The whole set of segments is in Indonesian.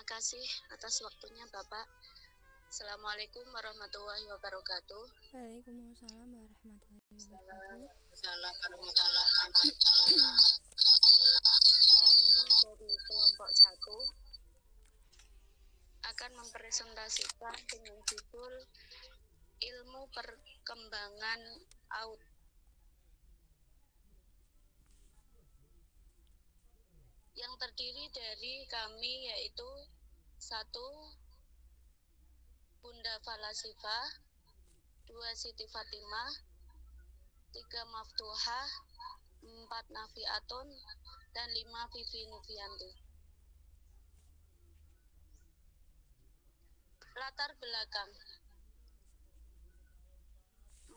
kasih atas waktunya Bapak. Assalamualaikum warahmatullahi wabarakatuh. Waalaikumsalam warahmatullahi wabarakatuh. Dari kelompok 1 akan mempresentasikan dengan judul Ilmu Perkembangan AUT. Yang terdiri dari kami yaitu 1. Bunda Falasifah, 2. Siti Fatimah, 3. Maftuhah, 4. Nafiatun, dan 5. Vivi Nuvianti. Latar belakang.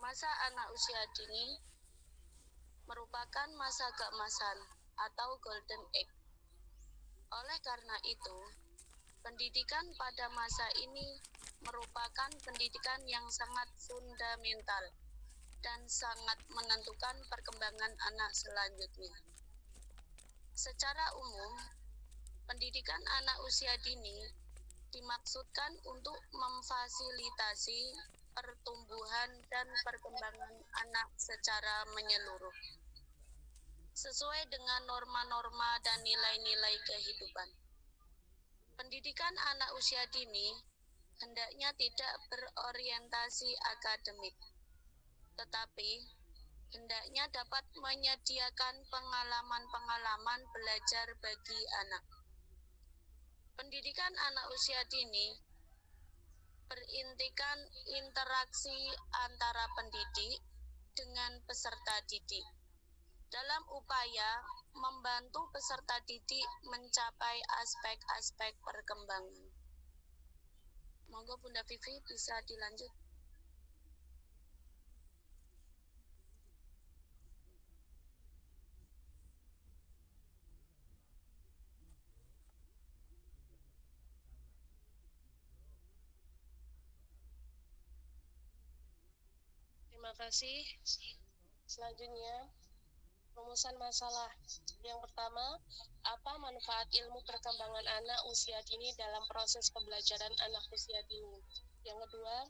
Masa anak usia dini merupakan masa keemasan atau golden age. Oleh karena itu, pendidikan pada masa ini merupakan pendidikan yang sangat fundamental dan sangat menentukan perkembangan anak selanjutnya. Secara umum, pendidikan anak usia dini dimaksudkan untuk memfasilitasi pertumbuhan dan perkembangan anak secara menyeluruh, sesuai dengan norma-norma dan nilai-nilai kehidupan. Pendidikan anak usia dini hendaknya tidak berorientasi akademik, tetapi hendaknya dapat menyediakan pengalaman-pengalaman belajar bagi anak. Pendidikan anak usia dini berintikan interaksi antara pendidik dengan peserta didik dalam upaya membantu peserta didik mencapai aspek-aspek perkembangan. Monggo Bunda Vivi bisa dilanjut. Terima kasih. Selanjutnya, rumusan masalah. Yang pertama, apa manfaat ilmu perkembangan anak usia dini dalam proses pembelajaran anak usia dini? Yang kedua,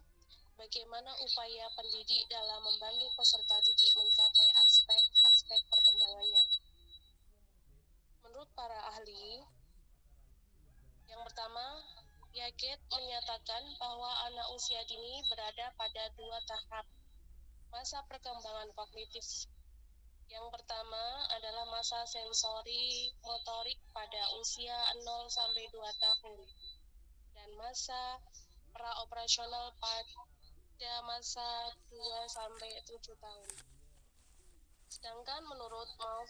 bagaimana upaya pendidik dalam membantu peserta didik mencapai aspek-aspek perkembangannya? Menurut para ahli, yang pertama, Piaget menyatakan bahwa anak usia dini berada pada 2 tahap masa perkembangan kognitif. Yang pertama adalah masa sensori motorik pada usia 0-2 tahun dan masa praoperasional pada masa 2-7 tahun. Sedangkan menurut Mauf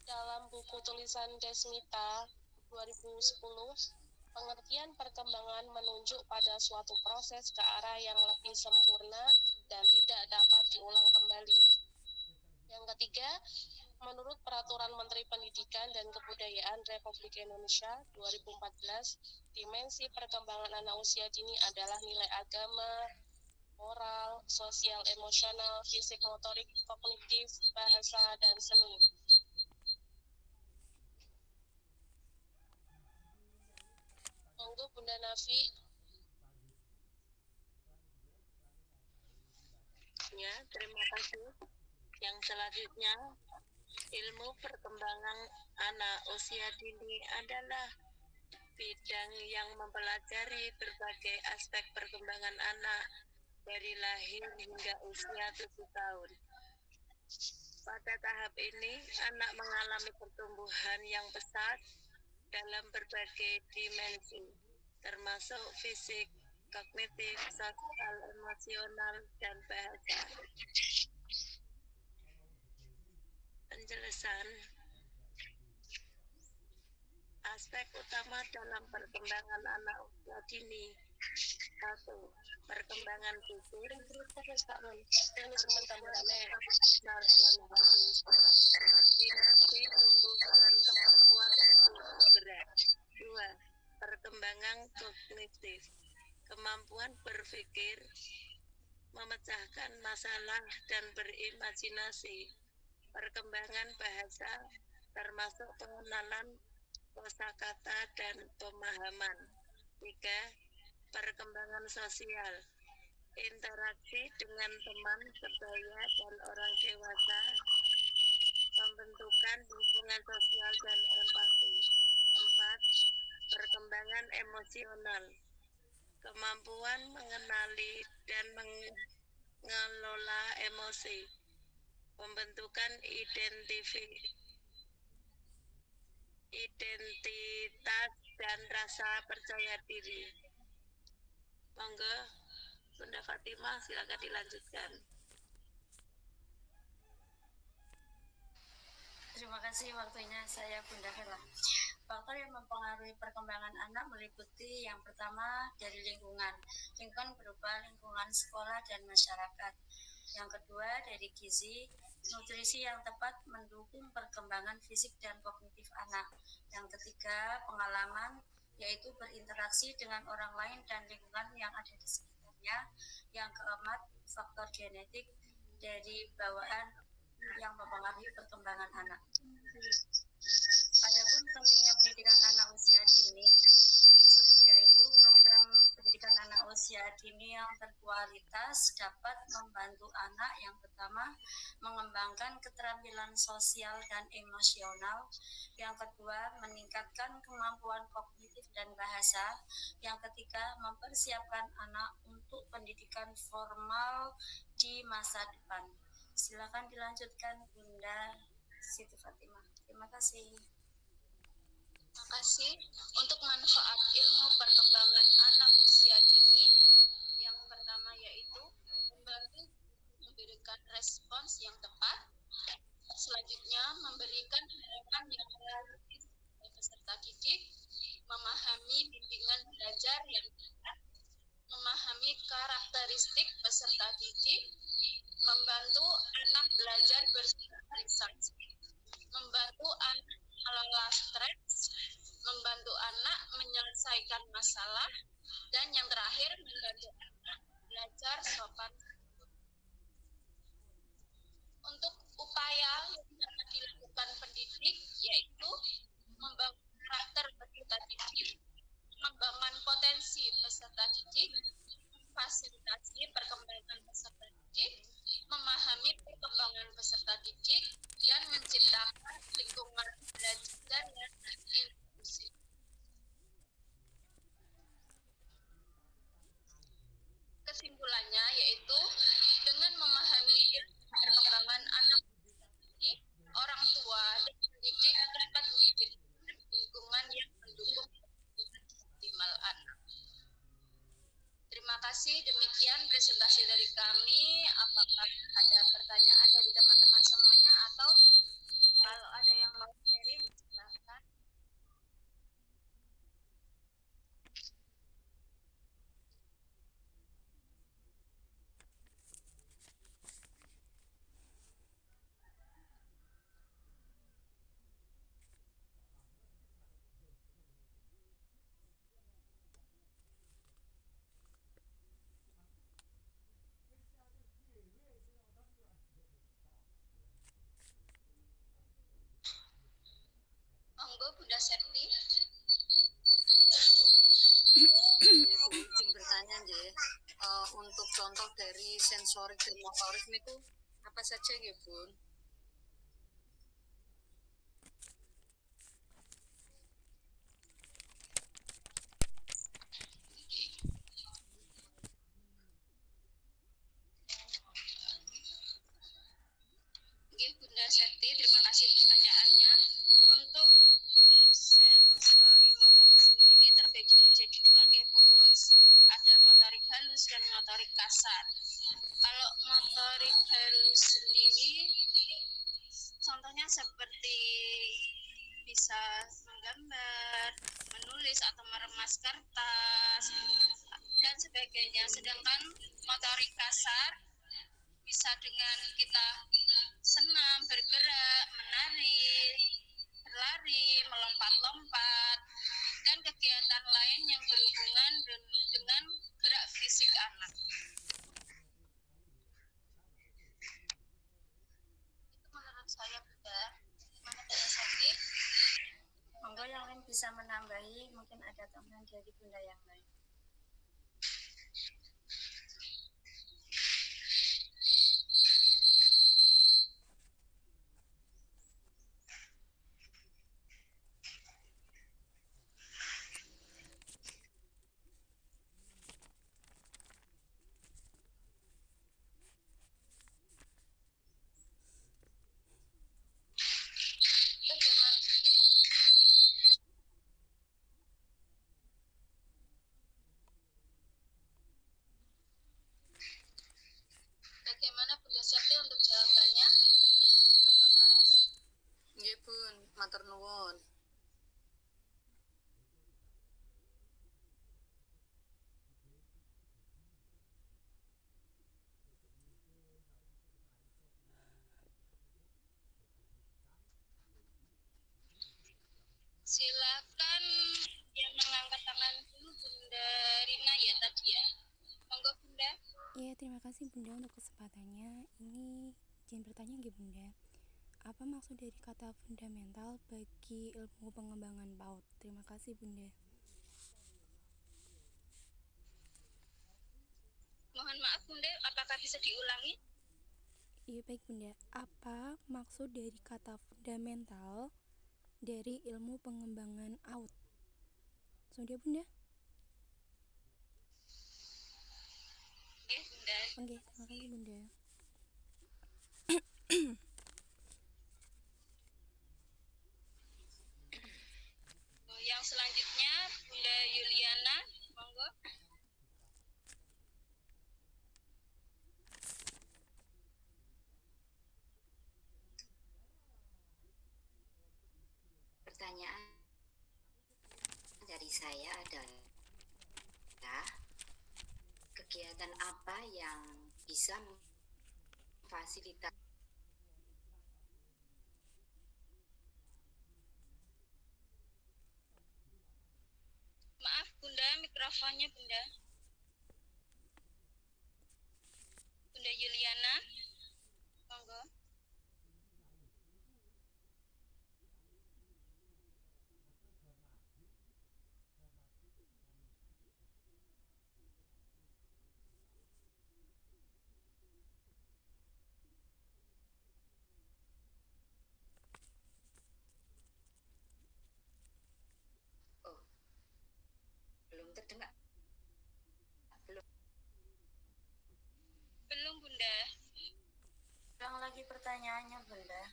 dalam buku tulisan Desmita 2010, pengertian perkembangan menunjuk pada suatu proses ke arah yang lebih sempurna dan tidak dapat diulang kembali. Yang ketiga, menurut Peraturan Menteri Pendidikan dan Kebudayaan Republik Indonesia 2014, dimensi perkembangan anak usia dini adalah nilai agama, moral, sosial, emosional, fisik, motorik, kognitif, bahasa, dan seni. Monggo Bunda Nafi. Ya, terima kasih. Yang selanjutnya, ilmu perkembangan anak usia dini adalah bidang yang mempelajari berbagai aspek perkembangan anak dari lahir hingga usia 7 tahun. Pada tahap ini, anak mengalami pertumbuhan yang pesat dalam berbagai dimensi, termasuk fisik, kognitif, sosial, emosional, dan bahasa. Penjelasan. Aspek utama dalam perkembangan anak usia dini. 1. Perkembangan fisik, koordinasi, tumbuh dan kemampuan untuk bergerak. 2. Perkembangan kognitif, kemampuan berpikir, memecahkan masalah dan berimajinasi. Perkembangan bahasa, termasuk pengenalan kosakata dan pemahaman. 3. Perkembangan sosial, interaksi dengan teman sebaya dan orang dewasa, pembentukan hubungan sosial dan empati. 4. Perkembangan emosional, kemampuan mengenali dan mengelola emosi, pembentukan identitas dan rasa percaya diri. Monggo, Bunda Fatimah, silakan dilanjutkan. Terima kasih waktunya, saya Bunda Hela. Faktor yang mempengaruhi perkembangan anak meliputi yang pertama dari lingkungan. Lingkungan berupa lingkungan sekolah dan masyarakat. Yang kedua dari gizi, nutrisi yang tepat mendukung perkembangan fisik dan kognitif anak. Yang ketiga, pengalaman, yaitu berinteraksi dengan orang lain dan lingkungan yang ada di sekitarnya. Yang keempat, faktor genetik dari bawaan yang mempengaruhi perkembangan anak. Adapun pentingnya pendidikan anak usia dini, yaitu program pendidikan anak usia dini yang berkualitas dapat membantu anak yang pertama mengembangkan keterampilan sosial dan emosional, yang kedua meningkatkan kemampuan kognitif dan bahasa, yang ketiga mempersiapkan anak untuk pendidikan formal di masa depan. Silakan dilanjutkan Bunda Siti Fatimah. Terima kasih. Terima kasih. Untuk manfaat ilmu perkembangan anak usia dini, yang pertama yaitu membantu memberikan respons yang tepat. Selanjutnya, memberikan harapan yang realistis bagi peserta didik, memahami bimbingan belajar yang tepat, memahami karakteristik peserta didik, membantu anak belajar bersosialisasi, membantu anak mengelola stres, membantu anak menyelesaikan masalah, dan yang terakhir membantu anak belajar sopan. Untuk upaya yang dapat dilakukan pendidik yaitu membangun karakter peserta didik, mengembangkan potensi peserta didik, fasilitasi perkembangan peserta didik, memahami perkembangan peserta didik, dan menciptakan lingkungan belajar yang inklusif. Kesimpulannya yaitu dengan memahami perkembangan anak didik, orang tua dan pendidik dapat menciptakan lingkungan yang mendukung optimal anak. Terima kasih, demikian presentasi dari kami. Apakah ada pertanyaan dari teman-teman semuanya atau kalau ada yang mau sharing, silakan. Monggo Bunda Septi. Izin bertanya nggih, untuk contoh dari sensorik dan motorik niku apa saja nggih, Bun? Nggih, Bunda Septi, terima kasih pertanyaannya. Untuk sensori motorik sendiri terbagi menjadi dua nggih, Bun. Ada motorik halus dan motorik kasar. Kalau motorik halus sendiri contohnya seperti bisa menggambar, menulis atau meremas kertas dan sebagainya. Sedangkan motorik kasar bisa dengan kita senam, bergerak, menari, berlari, melompat-lompat, dan kegiatan lain yang berhubungan dengan gerak fisik anak. Itu menurut saya, Bunda. Gimana Bunda Sakti? Monggo yang lain bisa menambahi, mungkin ada tambahan dari Bunda yang lain. Bagaimana Bunda Septi untuk jawabannya? Apakah? Nggih Bun, matur nuwun. Silakan yang mengangkat tangan dulu Bunda Rina ya tadi ya. Monggo Bunda. Ya, terima kasih Bunda untuk kesempatannya. Ini izin bertanya nggih Bunda. Apa maksud dari kata fundamental bagi ilmu pengembangan PAUD? Terima kasih Bunda. Mohon maaf Bunda, apakah bisa diulangi? Iya baik Bunda. Apa maksud dari kata fundamental dari ilmu pengembangan PAUD? Sudah Bunda? Oke Bunda. Oke, terima kasih Bunda. Yang selanjutnya Bunda Yuliana, monggo. Pertanyaan dari saya adalah kegiatan apa yang bisa memfasilitasi Maaf Bunda, mikrofonnya Bunda. Bunda Yuliana, monggo. belum terdengar? Belum Bunda. Ulang lagi pertanyaannya Bunda.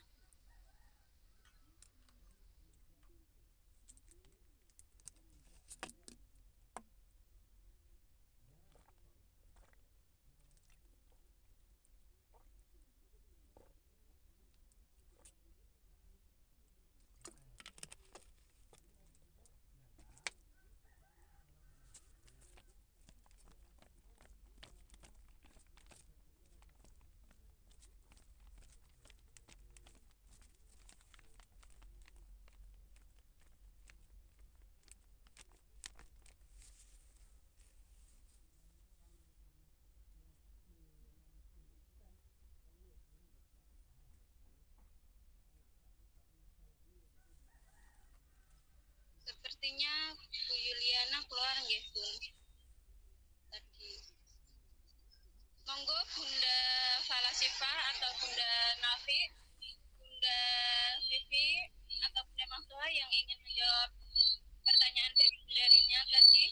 Sepertinya Bu Yuliana keluar nggih Bun. Tadi. Monggo Bunda Falasifa atau Bunda Nafi, Bunda Vivi atau Bunda Mahtua yang ingin menjawab pertanyaan dari Bunda Rina tadi.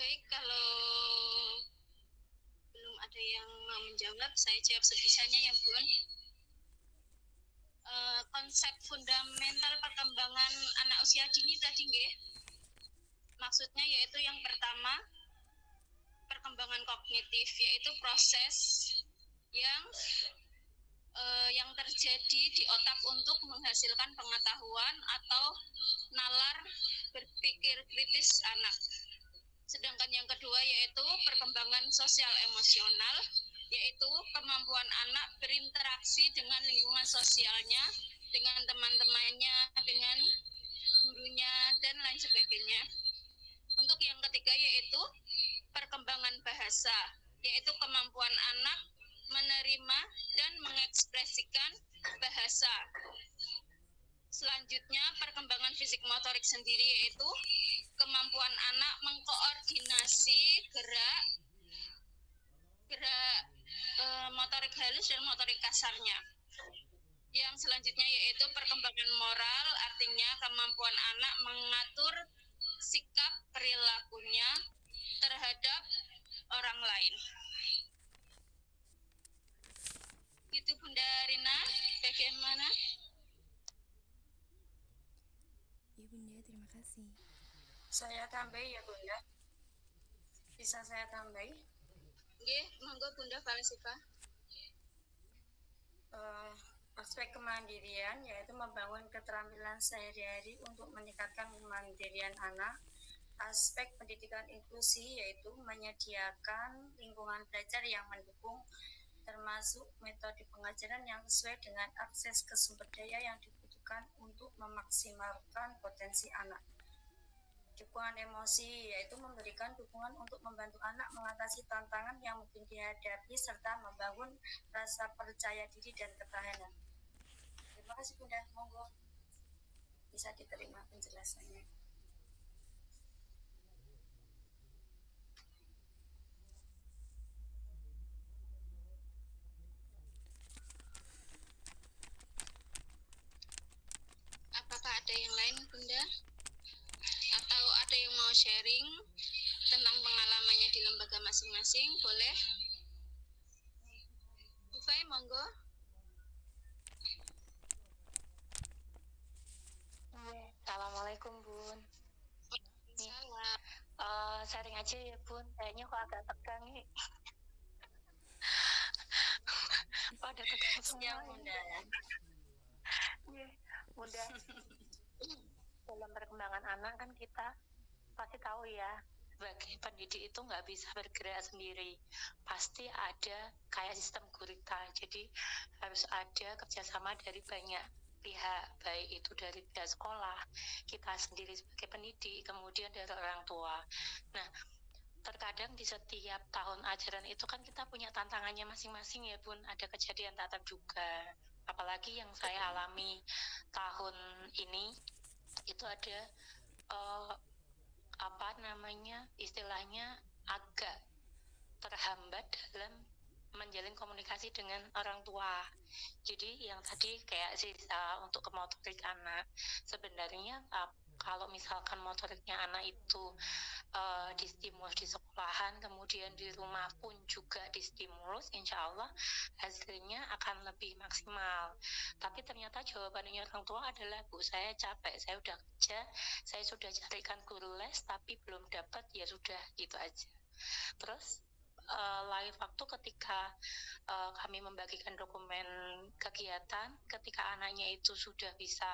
Baik, kalau belum ada yang mau menjawab, saya jawab sebisanya ya Bun. Konsep fundamental perkembangan anak usia dini tadi nggih. Maksudnya yaitu yang pertama perkembangan kognitif, yaitu proses yang terjadi di otak untuk menghasilkan pengetahuan atau nalar berpikir kritis anak. Sedangkan yang kedua yaitu perkembangan sosial emosional, yaitu kemampuan anak berinteraksi dengan lingkungan sosialnya, dengan teman-temannya, dengan gurunya, dan lain sebagainya. Untuk yang ketiga yaitu perkembangan bahasa, yaitu kemampuan anak menerima dan mengekspresikan bahasa. Selanjutnya, perkembangan fisik motorik sendiri yaitu kemampuan anak mengkoordinasi gerak motorik halus dan motorik kasarnya. Yang selanjutnya yaitu perkembangan moral, artinya kemampuan anak mengatur sikap perilakunya terhadap orang lain. Itu Bunda Rina, bagaimana? Ya Bunda, terima kasih. Saya tambahi ya Bunda. Bisa saya tambahi? Nggih, monggo Bunda Falsifa. Aspek kemandirian yaitu membangun keterampilan sehari-hari untuk meningkatkan kemandirian anak. Aspek pendidikan inklusi yaitu menyediakan lingkungan belajar yang mendukung, termasuk metode pengajaran yang sesuai dengan akses ke sumber daya yang dibutuhkan untuk memaksimalkan potensi anak. Dukungan emosi yaitu memberikan dukungan untuk membantu anak mengatasi tantangan yang mungkin dihadapi serta membangun rasa percaya diri dan ketahanan. Terima kasih Bunda, monggo bisa diterima penjelasannya. Apakah ada yang lain Bunda? Atau ada yang mau sharing tentang pengalamannya di lembaga masing-masing? Boleh? Ufai, monggo. Assalamualaikum Bun. Salam. Sharing aja ya Bun, kayaknya kok agak tegang nih. Pada tegang semua Bunda. Bunda, dalam perkembangan anak kan kita pasti tahu ya, sebagai pendidik itu nggak bisa bergerak sendiri, pasti ada kayak sistem gurita, jadi harus ada kerjasama dari banyak pihak, baik itu dari pihak sekolah, kita sendiri sebagai pendidik, kemudian dari orang tua. Nah, terkadang di setiap tahun ajaran itu kan kita punya tantangannya masing-masing ya Bun, ada kejadian tak terduga, apalagi yang saya alami tahun ini itu ada istilahnya agak terhambat dalam menjalin komunikasi dengan orang tua. Jadi yang tadi kayak untuk motorik anak, sebenarnya kalau misalkan motoriknya anak itu distimulus di sekolahan, kemudian di rumah pun juga distimulus, insya Allah hasilnya akan lebih maksimal. Tapi ternyata jawabannya orang tua adalah, Bu, saya capek, saya udah kerja, saya sudah carikan guru les, tapi belum dapat, ya sudah, gitu aja. Terus lain waktu ketika kami membagikan dokumen kegiatan, ketika anaknya itu sudah bisa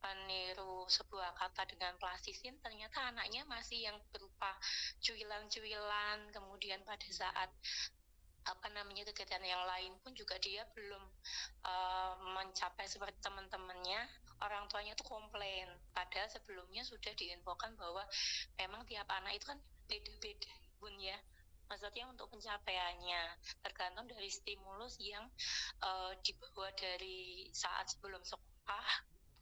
meniru sebuah kata dengan plastisin, ternyata anaknya masih yang berupa cuilan-cuilan, kemudian pada saat kegiatan yang lain pun juga dia belum mencapai seperti teman-temannya. Orang tuanya itu komplain, padahal sebelumnya sudah diinfokan bahwa memang tiap anak itu kan beda-beda Bun ya, maksudnya untuk pencapaiannya tergantung dari stimulus yang dibawa dari saat sebelum sekolah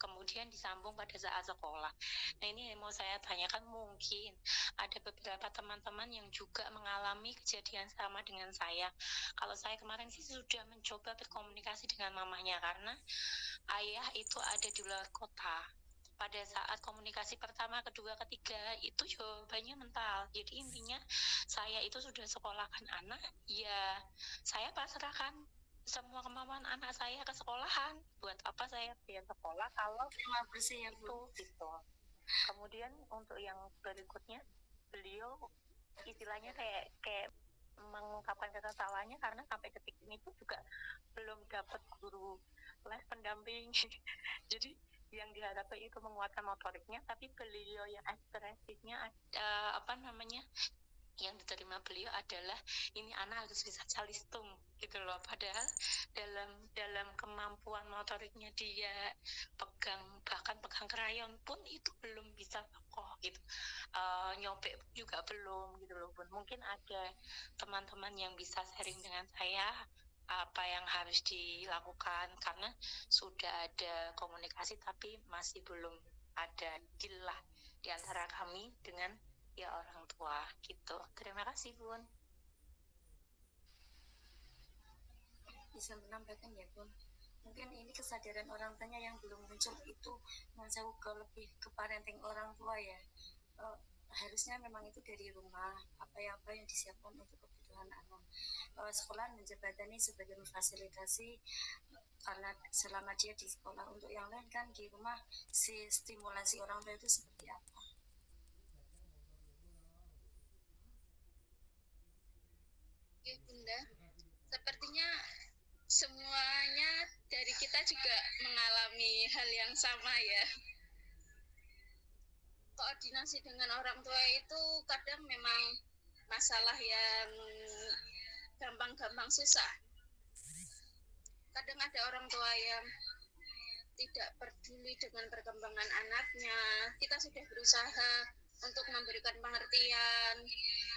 kemudian disambung pada saat sekolah. Nah, ini yang mau saya tanyakan, mungkin ada beberapa teman-teman yang juga mengalami kejadian sama dengan saya. Kalau saya kemarin sih sudah mencoba berkomunikasi dengan mamanya karena ayah itu ada di luar kota. Pada saat komunikasi pertama, kedua, ketiga itu jawabannya mental. Jadi intinya saya itu sudah sekolahkan anak, ya saya pasrahkan semua kemampuan anak saya ke sekolahan. Buat apa saya biar sekolah kalau bersih ya Bu. Gitu. Kemudian untuk yang berikutnya, beliau istilahnya kayak mengungkapkan kesesalahannya karena sampai detik ini tuh juga belum dapat guru les pendamping. Jadi yang diharapkan itu menguatkan motoriknya, tapi beliau yang ekspresifnya yang diterima beliau adalah ini anak harus bisa calistung gitu loh, padahal dalam kemampuan motoriknya dia bahkan pegang krayon pun itu belum bisa kokoh gitu, nyobek juga belum gitu loh Bun. Mungkin ada teman-teman yang bisa sharing dengan saya apa yang harus dilakukan, karena sudah ada komunikasi tapi masih belum ada deal lah di antara kami dengan ya orang tua gitu. Terima kasih Bun. Bisa menambahkan ya Bun, mungkin ini kesadaran orang tuanya yang belum muncul itu menjauh lebih ke parenting orang tua ya. Harusnya memang itu dari rumah, apa yang disiapkan untuk kebutuhan anak. Sekolah menjembatani sebagai memfasilitasi, karena selama dia di sekolah, untuk yang lain kan di rumah si stimulasi orang tua itu seperti apa. Oke Bunda, sepertinya semuanya dari kita juga mengalami hal yang sama ya. Koordinasi dengan orang tua itu kadang memang masalah yang gampang-gampang susah. Kadang ada orang tua yang tidak peduli dengan perkembangan anaknya. Kita sudah berusaha untuk memberikan pengertian,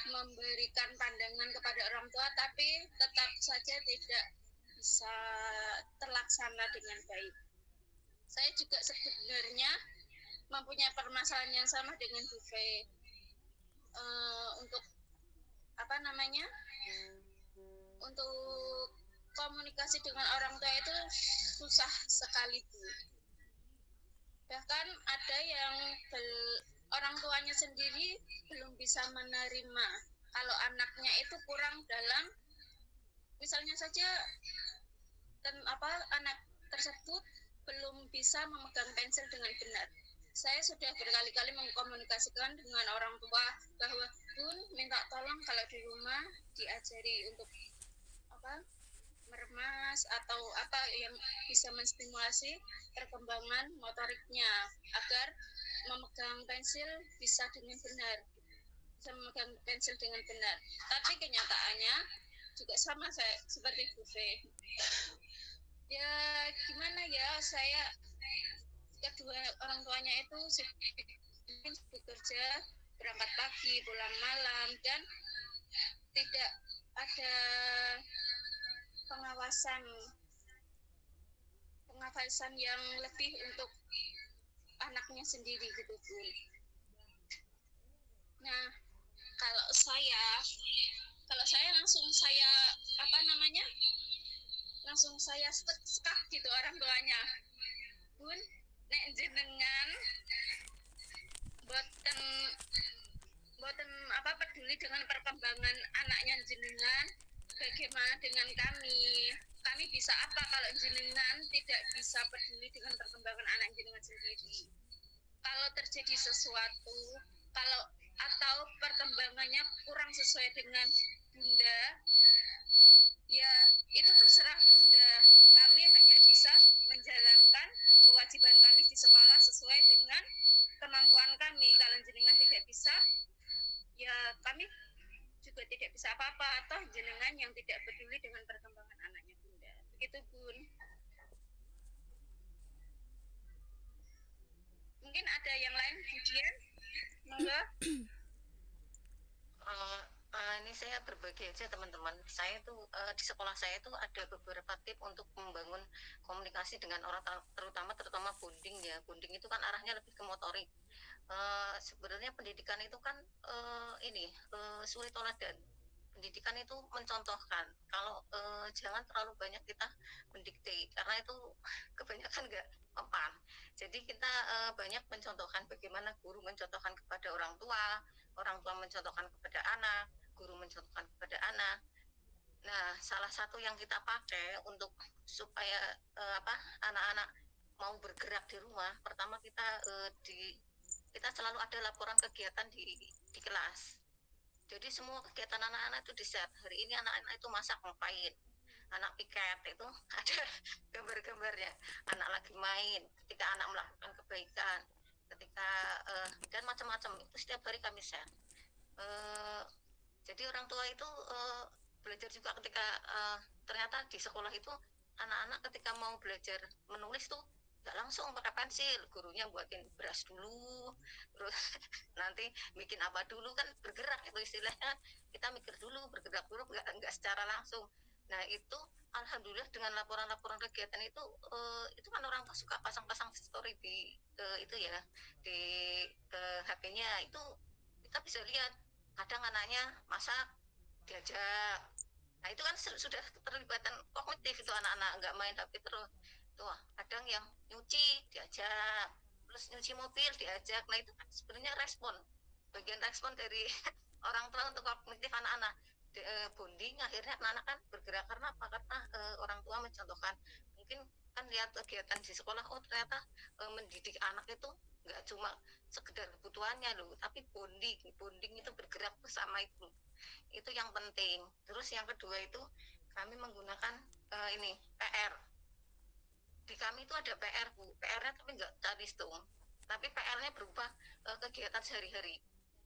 memberikan pandangan kepada orang tua, tapi tetap saja tidak bisa terlaksana dengan baik. Saya juga sebenarnya mempunyai permasalahan yang sama dengan Bu Fe. Untuk untuk komunikasi dengan orang tua itu susah sekali Bu. Bahkan ada yang orang tuanya sendiri belum bisa menerima kalau anaknya itu kurang dalam, misalnya saja anak tersebut belum bisa memegang pensil dengan benar. Saya sudah berkali-kali mengkomunikasikan dengan orang tua bahwa Bun, minta tolong kalau di rumah diajari untuk meremas atau apa yang bisa menstimulasi perkembangan motoriknya agar memegang pensil bisa dengan benar, bisa memegang pensil dengan benar. Tapi kenyataannya juga sama saya seperti Bu Fe. Ya gimana ya, saya kedua orang tuanya itu bekerja, berangkat pagi, pulang malam, dan tidak ada pengawasan yang lebih untuk anaknya sendiri gitu Bun. Nah, kalau saya langsung saya sekak gitu orang tuanya. Bun, nek jenengan boten peduli dengan perkembangan anaknya jenengan, bagaimana dengan kami? Kami bisa apa kalau jenengan tidak bisa peduli dengan perkembangan anak jenengan sendiri? Kalau terjadi sesuatu, atau perkembangannya kurang sesuai dengan Bunda, ya itu terserah Bunda. Kami hanya bisa menjalankan kewajiban kami di sekolah sesuai dengan kemampuan kami. Kalau jenengan tidak bisa, ya kami juga tidak bisa apa-apa, atau jenengan yang tidak peduli dengan perkembangan anaknya Bunda. Begitu Bun. Mungkin ada yang lain, Budian? Monggo. Ini saya berbagi aja teman-teman. Saya tuh di sekolah saya tuh ada beberapa tip untuk membangun komunikasi dengan orang, terutama bonding ya. Bonding itu kan arahnya lebih ke motorik. Sebenarnya pendidikan itu kan suri toladan. Pendidikan itu mencontohkan. Kalau jangan terlalu banyak kita mendikte, karena itu kebanyakan nggak mempan. Jadi kita banyak mencontohkan, bagaimana guru mencontohkan kepada orang tua mencontohkan kepada anak, guru mencontohkan kepada anak. Nah, salah satu yang kita pakai untuk supaya anak-anak mau bergerak di rumah, pertama kita selalu ada laporan kegiatan di kelas. Jadi semua kegiatan anak-anak itu di-set. Hari ini anak-anak itu masak ngapain, anak piket itu ada gambar-gambarnya, anak lagi main, ketika anak melakukan kebaikan ketika dan macam-macam itu setiap hari kami share. Jadi orang tua itu belajar juga ketika ternyata di sekolah itu anak-anak ketika mau belajar menulis tuh nggak langsung pakai pensil, gurunya buatin beras dulu, terus nanti bikin apa dulu, kan bergerak itu istilahnya, kita mikir dulu, bergerak dulu, nggak secara langsung. Nah itu alhamdulillah dengan laporan-laporan kegiatan itu kan orang tua suka pasang-pasang story di itu ya di HP-nya, itu kita bisa lihat kadang anaknya masak diajak. Nah itu kan sudah keterlibatan kognitif itu, anak-anak nggak main tapi terus tuh kadang yang nyuci diajak, terus nyuci mobil diajak. Nah itu kan sebenarnya bagian respon dari orang tua untuk kognitif anak-anak. Bonding akhirnya anak-anak kan bergerak karena apa? Karena orang tua mencontohkan, mungkin kan lihat kegiatan di sekolah, oh ternyata mendidik anak itu nggak cuma sekedar kebutuhannya loh, tapi bonding itu bergerak bersama, itu yang penting. Terus yang kedua itu kami menggunakan ini PR. Di kami itu ada PR Bu, PR-nya tapi nggak terhitung, tapi PR-nya berupa kegiatan sehari-hari.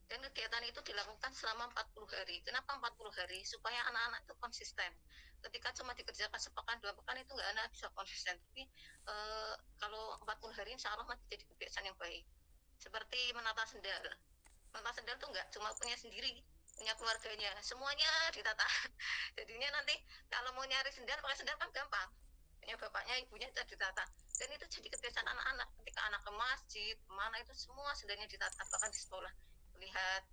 Dan kegiatan itu dilakukan selama 40 hari. Kenapa 40 hari? Supaya anak-anak itu konsisten. Ketika cuma dikerjakan sepekan, 2 pekan itu nggak anak bisa konsisten. Tapi kalau 40 hari insya Allah masih jadi kebiasaan yang baik. Seperti menata sendal. Menata sendal tuh nggak cuma punya sendiri, punya keluarganya. Semuanya ditata. Jadinya nanti kalau mau nyari sendal, pakai sendal kan gampang. Punya bapaknya, ibunya itu ditata. Dan itu jadi kebiasaan anak-anak. Ketika anak ke masjid, kemana itu semua sendalnya ditata. Bahkan di sekolah. Lihat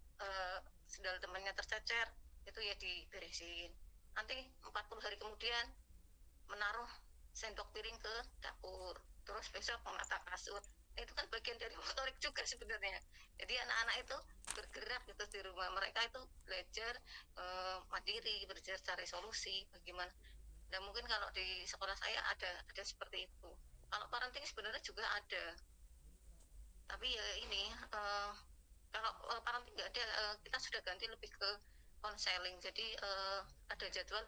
sendal temannya tercecer, itu ya diberesin. Nanti 40 hari kemudian menaruh sendok piring ke dapur, terus besok menata kasur. Itu kan bagian dari motorik juga sebenarnya. Jadi anak-anak itu bergerak gitu di rumah, mereka itu belajar mandiri, belajar cari solusi bagaimana. Dan mungkin kalau di sekolah saya ada seperti itu. Kalau parenting sebenarnya juga ada, tapi ya ini kalau parenting nggak ada, kita sudah ganti lebih ke konseling. Jadi ada jadwal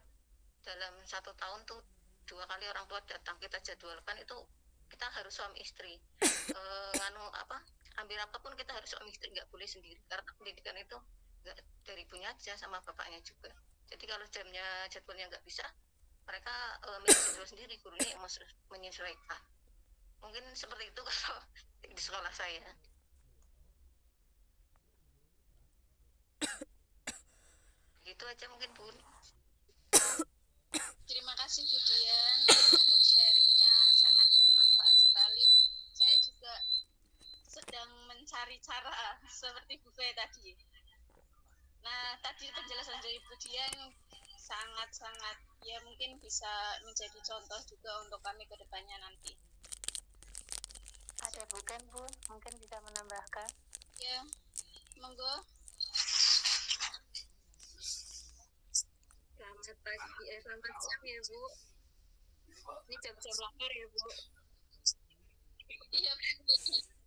dalam 1 tahun tuh 2 kali orang tua datang, kita jadwalkan. Itu kita harus suami istri. Ambil apapun kita harus suami istri, nggak boleh sendiri, karena pendidikan itu nggak dari ibunya aja, sama bapaknya juga. Jadi kalau jadwalnya nggak bisa, mereka milih jadwal sendiri, gurunya yang menyesuaikan. Mungkin seperti itu kalau di sekolah saya. Gitu aja mungkin Bu. Terima kasih Bu Dian untuk sharingnya, sangat bermanfaat sekali. Saya juga sedang mencari cara seperti Bu Fe tadi. Nah, tadi penjelasan dari Bu Dian sangat-sangat ya mungkin bisa menjadi contoh juga untuk kami ke depannya nanti. Ada bukan Bu? Mungkin bisa menambahkan. Ya, monggo. Selamat pagi, selamat siang ya Bu. Ini jam-jam lapar ya Bu. Iya,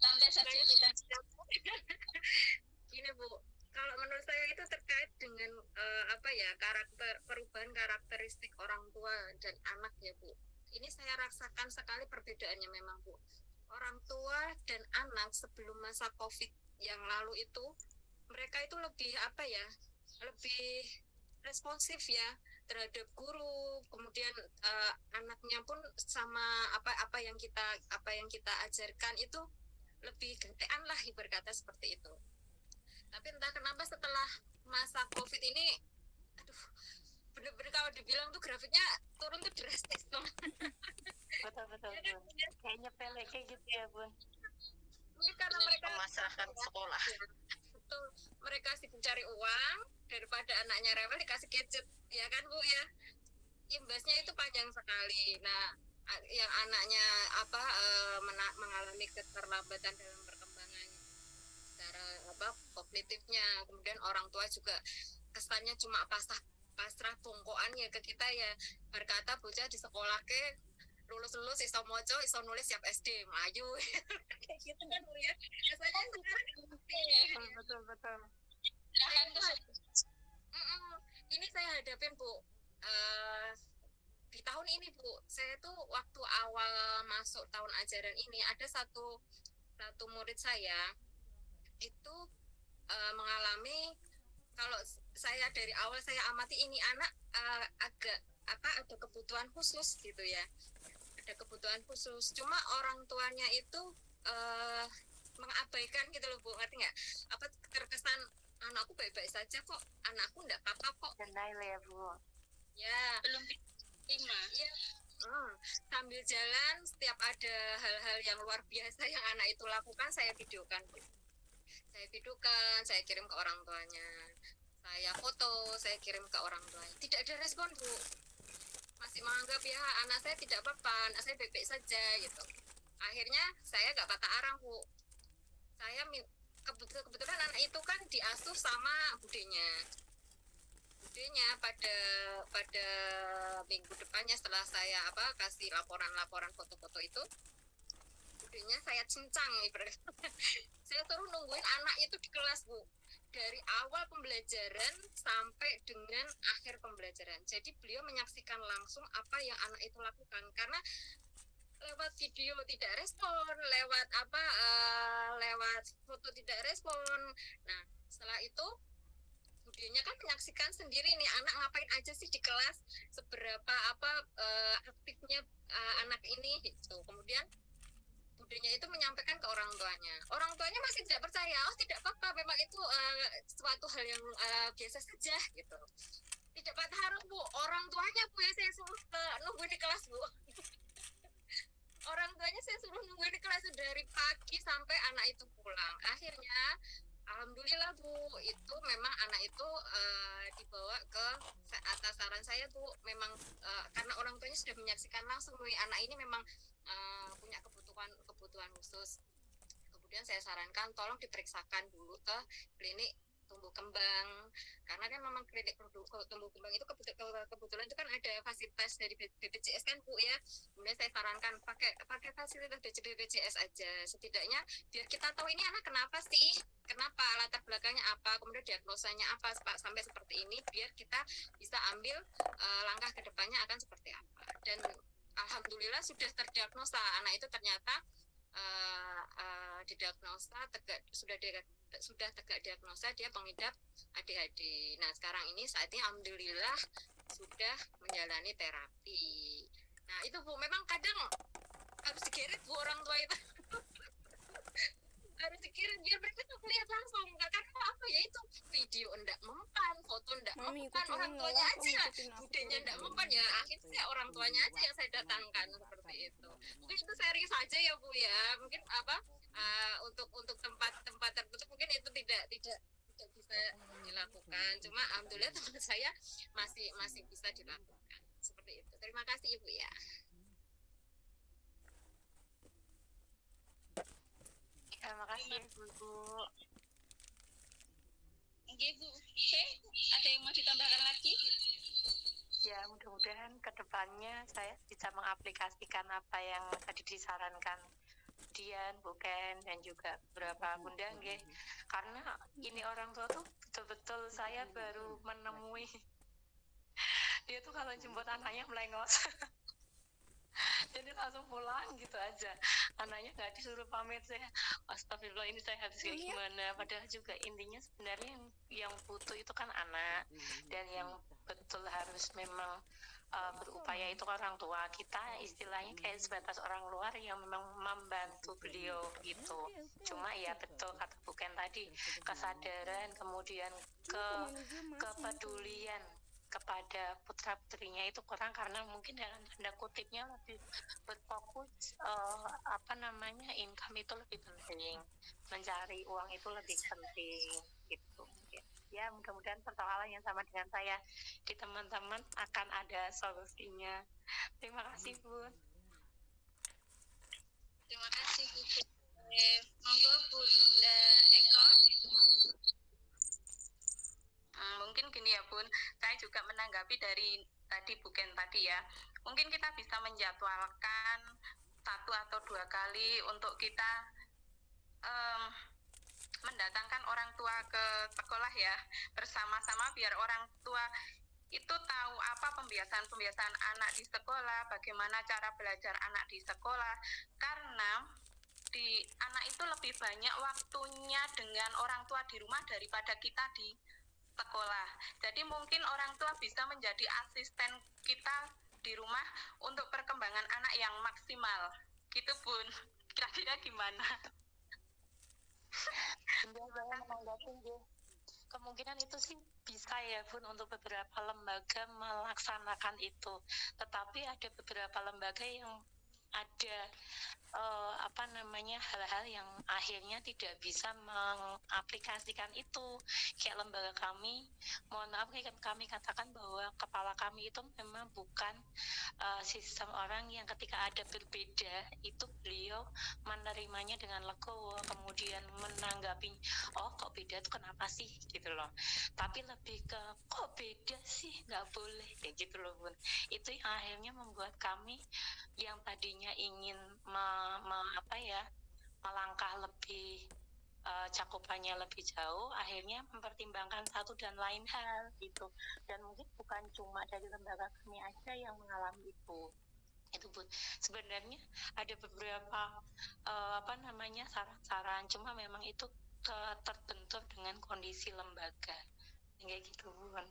santai saja kita. Gini Bu, kalau menurut saya itu terkait dengan perubahan karakteristik orang tua dan anak ya Bu. Ini saya rasakan sekali perbedaannya memang Bu. Orang tua dan anak sebelum masa COVID yang lalu itu, mereka itu lebih lebih responsif ya terhadap guru, kemudian anaknya pun sama apa yang kita ajarkan itu lebih gentean lah, berkata seperti itu. Tapi entah kenapa setelah masa COVID ini, bener-bener kalau dibilang tuh grafiknya turun tuh drastis tuh. Betul. Kayaknya pelek kayak gitu ya Bun. Mungkin karena mereka memasrahkan sekolah. Betul, mereka sibuk cari uang daripada anaknya rewel dikasih gadget, ya kan Bu ya. Imbasnya itu panjang sekali. Nah, yang anaknya mengalami keterlambatan dalam perkembangan secara kognitifnya, kemudian orang tua juga kesannya cuma pasrah bongkoan ya ke kita ya, berkata bocah di sekolah ke lulus iso moco iso nulis siap SD maju kayak gitu kan Bu ya. Biasanya Betul. Ini saya hadapin Bu di tahun ini Bu. Saya tuh waktu awal masuk tahun ajaran ini ada satu satu murid saya itu mengalami, kalau saya dari awal saya amati ini anak agak ada kebutuhan khusus gitu ya, ada kebutuhan khusus, cuma orang tuanya itu mengabaikan gitu loh Bu, ngerti nggak? Apa terkesan anakku baik-baik saja kok, anakku nggak apa-apa kok. Denial ya Bu. Ya. Belum terima. Ya. Sambil jalan setiap ada hal-hal yang luar biasa yang anak itu lakukan saya videokan Bu. Saya kirim ke orang tuanya, saya foto, saya kirim ke orang tuanya. Tidak ada respon Bu, masih menganggap ya anak saya tidak apa-apa, anak saya baik-baik saja gitu. Akhirnya saya nggak patah arang Bu, saya kebetulan anak itu kan diasuh sama budenya pada minggu depannya setelah saya kasih laporan foto-foto itu, budenya saya cincang ibaratnya. Saya suruh nungguin anak itu di kelas Bu, dari awal pembelajaran sampai dengan akhir pembelajaran. Jadi beliau menyaksikan langsung apa yang anak itu lakukan, karena lewat video tidak respon, lewat lewat foto tidak respon. Nah setelah itu budenya kan menyaksikan sendiri nih anak ngapain aja sih di kelas, seberapa aktifnya anak ini gitu. Kemudian budenya itu menyampaikan ke orang tuanya masih tidak percaya, oh tidak apa-apa, memang itu suatu hal yang biasa saja gitu. Tidak patah arang Bu, orang tuanya Bu ya saya suruh nungguin di kelas Bu. Orang tuanya saya suruh nungguin di kelas dari pagi sampai anak itu pulang. Akhirnya alhamdulillah Bu, itu memang anak itu dibawa ke atas saran saya Bu, memang karena orang tuanya sudah menyaksikan langsung nih anak ini memang punya kebutuhan khusus. Kemudian saya sarankan tolong diperiksakan dulu ke klinik tumbuh kembang, karena kan memang klinik tumbuh kembang itu kebetulan itu kan ada fasilitas dari BPJS kan Bu ya. Kemudian saya sarankan pakai fasilitas BPJS aja, setidaknya biar kita tahu ini anak kenapa sih, kenapa, latar belakangnya apa, kemudian diagnosanya apa sampai seperti ini, biar kita bisa ambil langkah ke depannya akan seperti apa. Dan alhamdulillah sudah terdiagnosa anak itu, ternyata didiagnosa sudah tegak diagnosa dia pengidap ADHD. Nah sekarang ini saat ini alhamdulillah sudah menjalani terapi. Nah itu Bu, memang kadang harus digeret Bu orang tua itu. Harus dikirim biar mereka tuh lihat langsung, karena apa ya, itu video ndak mempan, foto ndak mempan, orang tuanya aja budenya ndak mempan, ya akhirnya orang tuanya aja yang saya datangkan seperti itu. Mungkin itu serius aja ya Bu ya, mungkin untuk tempat tertutup mungkin itu tidak bisa dilakukan, cuma alhamdulillah teman saya masih bisa dilakukan seperti itu. Terima kasih Ibu ya. Terima kasih Bu. Oke Bu, ada yang mau ditambahkan lagi? Ya mudah-mudahan kedepannya saya bisa mengaplikasikan apa yang tadi disarankan Dian, Bu Ken, dan juga beberapa bunda nggih. Karena ini orang tua tuh betul-betul saya baru menemui dia tuh kalau jemput anaknya melengos. Jadi langsung pulang gitu aja, anaknya nggak disuruh pamit. Saya astagfirullah, ini saya harus kayak gimana, padahal juga intinya sebenarnya yang butuh itu kan anak, dan yang betul harus memang berupaya itu orang tua kita, istilahnya kayak sebatas orang luar yang memang membantu beliau gitu. Cuma ya betul kata Bu Ken tadi, kesadaran kemudian kepedulian kepada putra-putrinya itu kurang, karena mungkin dalam tanda kutipnya lebih berfokus income itu lebih penting, mencari uang itu lebih penting gitu. Ya mudah-mudahan persoalan yang sama dengan saya di teman-teman akan ada solusinya. Terima kasih Bu. Terima kasih Bu. Monggo Bunda Eko. Mungkin gini ya Bun, saya juga menanggapi dari tadi Bu Ken tadi ya, mungkin kita bisa menjadwalkan 1 atau 2 kali untuk kita mendatangkan orang tua ke sekolah ya, bersama-sama, biar orang tua itu tahu apa pembiasaan-pembiasaan anak di sekolah, bagaimana cara belajar anak di sekolah. Karena di anak itu lebih banyak waktunya dengan orang tua di rumah daripada kita di sekolah. Jadi mungkin orang tua bisa menjadi asisten kita di rumah untuk perkembangan anak yang maksimal. Gitu Bun. Kira-kira gimana? Saya menanggapi kemungkinan itu sih bisa ya Bun untuk beberapa lembaga melaksanakan itu. Tetapi ada beberapa lembaga yang ada hal-hal yang akhirnya tidak bisa mengaplikasikan itu. Kayak lembaga kami, mohon maaf kami katakan bahwa kepala kami itu memang bukan sistem orang yang ketika ada berbeda itu beliau menerimanya dengan legowo, kemudian menanggapi oh kok beda itu kenapa sih gitu loh. Tapi lebih ke kok beda sih nggak boleh kayak gitu loh Bun. Itu yang akhirnya membuat kami yang tadinya ingin melangkah lebih cakupannya lebih jauh, akhirnya mempertimbangkan satu dan lain hal gitu. Dan mungkin bukan cuma dari lembaga kami aja yang mengalami itu Bun. Sebenarnya ada beberapa saran-saran, cuma memang itu terbentur dengan kondisi lembaga kayak gitu Bun.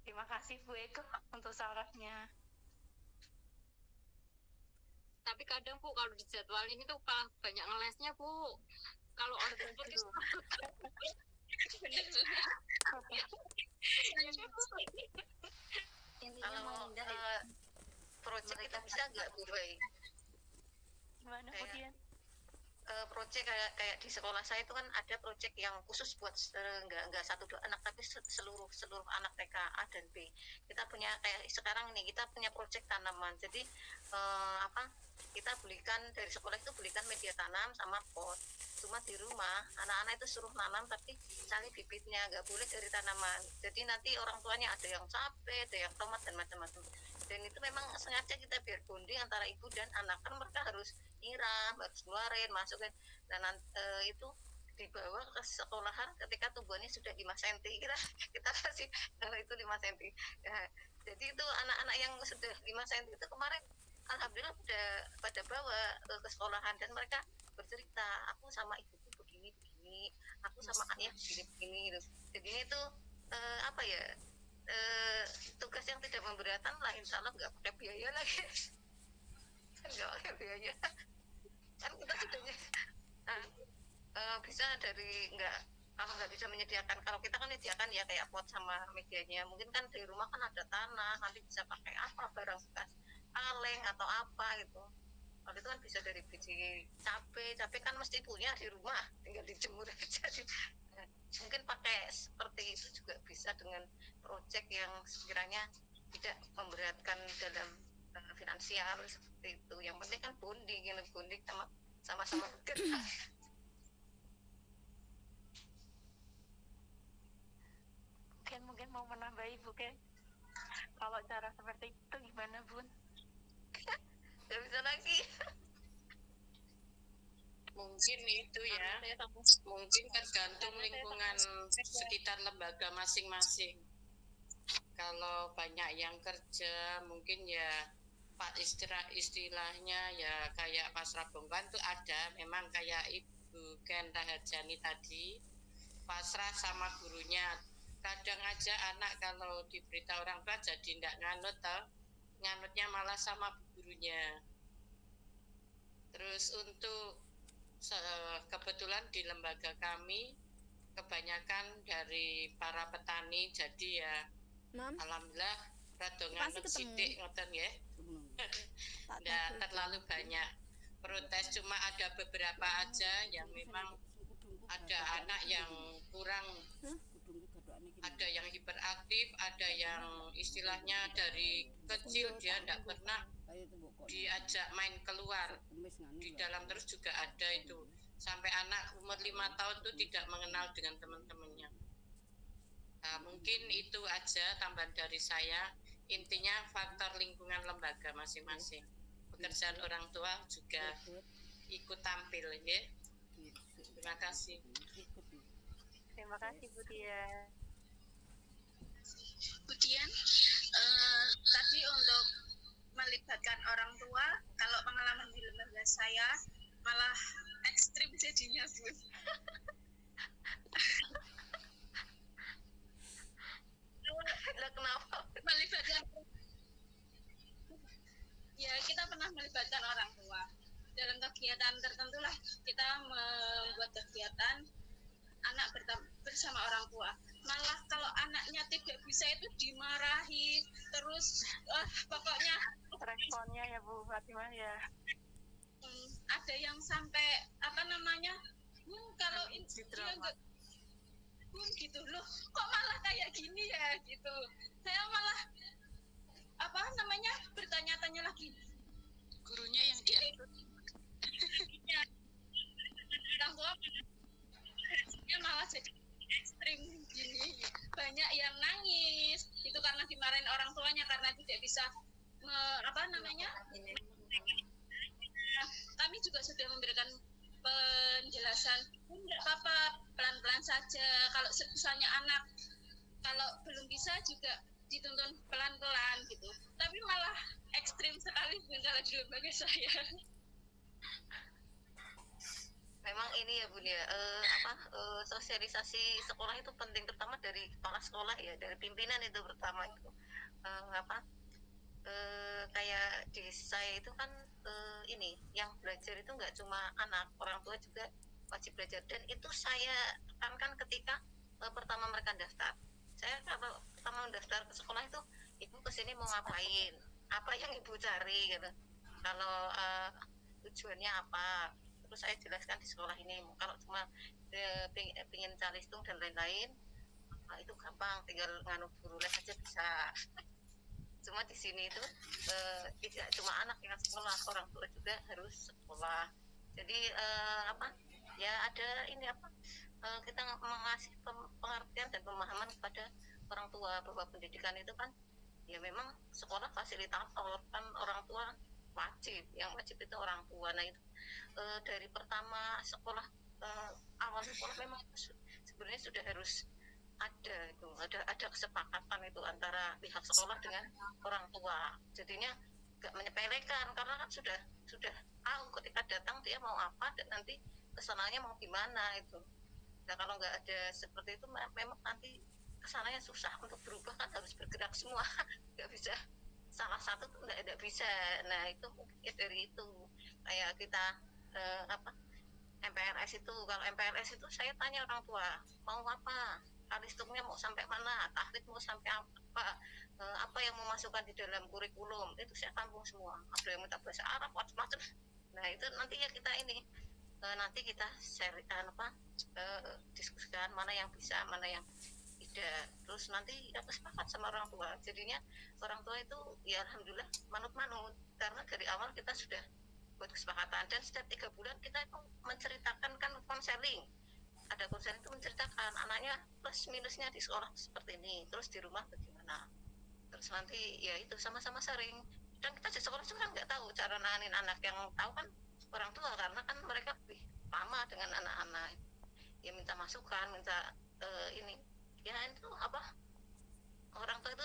Terima kasih Bu Eko untuk sarannya. Tapi kadang Bu kalau di jadwal ini tuh banyak ngelesnya Bu. Kalau order itu kalau proyek kita bisa nggak Bu Bai? Gimana kemudian? Proyek kayak di sekolah saya itu kan ada proyek yang khusus buat nggak 1-2 anak tapi seluruh anak TK A dan B. Kita punya kayak sekarang ini kita punya proyek tanaman. Jadi kita belikan dari sekolah itu belikan media tanam sama pot. Cuma di rumah anak-anak itu suruh nanam tapi cari bibitnya, nggak boleh dari tanaman. Jadi nanti orang tuanya ada yang cabai, ada yang tomat dan macam-macam. Dan itu memang sengaja kita biar bonding antara ibu dan anak, kan mereka harus nyiram, harus keluarin, masukin. Dan itu dibawa ke sekolahan ketika tumbuhannya sudah 5 cm, kita kasih itu 5 cm. Ya, jadi itu anak-anak yang sudah 5 cm itu kemarin alhamdulillah udah pada bawa ke sekolahan dan mereka bercerita, aku sama ibuku begini, aku sama ayah begini. Jadi itu tugas yang tidak memberatkan lah, insya Allah nggak pakai biaya lagi. Nggak pakai biaya kan kita sudahnya bisa dari kalau nggak bisa menyediakan, kalau kita kan menyediakan ya kayak pot sama medianya, mungkin kan di rumah kan ada tanah, nanti bisa pakai apa barang bekas kaleng atau apa gitu. Kalau itu kan bisa dari biji cabai kan mesti punya di rumah, tinggal dijemur aja. Mungkin pakai seperti itu juga bisa dengan proyek yang sekiranya tidak memberatkan dalam finansial seperti itu. Yang penting kan bonding sama-sama bekerja. Mungkin mau menambahi Bu Ken, kalau cara seperti itu gimana Bun? Gak bisa lagi. Mungkin itu ya, mungkin tergantung lingkungan sekitar lembaga masing-masing. Kalau banyak yang kerja mungkin ya Pak istilahnya ya kayak pasrah bongkar itu ada, memang kayak Ibu Ken Rahajani tadi pasrah sama gurunya. Kadang aja anak kalau diberitahu orang tua jadi tidak nganutnya malah sama gurunya. Terus untuk kebetulan di lembaga kami kebanyakan dari para petani, jadi ya alhamdulillah rada nganut sithik ngoten ya. Nggak terlalu banyak protes, cuma ada beberapa aja yang memang ada anak yang kurang, ada yang hiperaktif, ada yang istilahnya dari kecil dia tidak pernah diajak main keluar, di dalam terus juga ada itu, sampai anak umur 5 tahun itu tidak mengenal dengan teman-temannya. Nah, mungkin itu aja tambahan dari saya. Intinya faktor lingkungan lembaga masing-masing, pekerjaan orang tua juga ikut tampil ya. Terima kasih. Terima kasih Bu Dian. Kemudian tadi untuk melibatkan orang tua, kalau pengalaman di lembaga saya malah ekstrim jadinya Bun. Lah kenapa? Melibatkan, ya kita pernah melibatkan orang tua dalam kegiatan tertentu lah. Kita membuat kegiatan anak bersama orang tua. Malah kalau anaknya tidak bisa itu dimarahi terus, pokoknya responnya ya Bu Fatimah ya. Ada yang sampai apa namanya, kalau dia enggak gitu loh, kok malah kayak gini ya gitu. Saya malah apa namanya bertanya-tanya lagi, Gurunya yang dia orang tua malah jadi ekstrim gini. Banyak yang nangis itu karena dimarahin orang tuanya karena tidak bisa apa namanya. Kami juga sudah memberikan penjelasan, enggak apa-apa, pelan-pelan saja. Kalau misalnya anak kalau belum bisa juga dituntun pelan-pelan gitu. Tapi malah ekstrim sekali kalau di lembaga saya. Memang ini ya Bun ya, sosialisasi sekolah itu penting, terutama dari kepala sekolah ya, dari pimpinan itu pertama itu kayak di saya itu kan ini yang belajar itu nggak cuma anak, orang tua juga wajib belajar. Dan itu saya tekankan ketika pertama mereka daftar. Saya kalau pertama mendaftar ke sekolah itu, ibu kesini mau ngapain, apa yang ibu cari gitu, kalau tujuannya apa, terus saya jelaskan di sekolah ini. Kalau cuma pengen calistung dan lain-lain, itu gampang, tinggal nganu guru les aja bisa. Cuma di sini itu tidak cuma anak yang sekolah, orang tua juga harus sekolah. Jadi ya ada ini kita mengasih pengertian dan pemahaman kepada orang tua bahwa pendidikan itu kan ya memang sekolah fasilitator, kan orang tua wajib, yang wajib itu orang tua. Nah itu dari pertama sekolah, awal sekolah memang sebenarnya sudah harus ada kesepakatan itu antara pihak sekolah dengan orang tua. Jadinya nggak menyepelekan, karena kan sudah tahu ketika datang dia mau apa dan nanti kesananya mau gimana itu. Nah kalau nggak ada seperti itu, memang nanti kesananya susah untuk berubah, kan harus bergerak semua. Nggak bisa salah satu tuh nggak bisa. Nah itu mungkin dari itu kayak kita MPLS itu, kalau MPLS itu saya tanya orang tua mau apa, kalistumnya mau sampai mana, tahlid mau sampai apa yang mau masukkan di dalam kurikulum, itu saya tampung semua. Ada yang minta bahasa Arab, macam-macam. Nah itu nanti ya kita ini nanti kita diskusikan mana yang bisa, mana yang tidak. Terus nanti kita sepakat sama orang tua. Jadinya orang tua itu ya alhamdulillah manut-manut, karena dari awal kita sudah buat kesepakatan. Dan setiap 3 bulan kita itu menceritakan, kan konseling. Ada konseling itu menceritakan anaknya plus minusnya di sekolah seperti ini, terus di rumah bagaimana. Terus nanti ya itu sama-sama sharing. Dan kita di sekolah juga nggak tahu cara nanganin anak, yang tahu kan orang tua, karena kan mereka lebih lama dengan anak-anak. Ya minta masukan, minta ini. Ya itu orang tua itu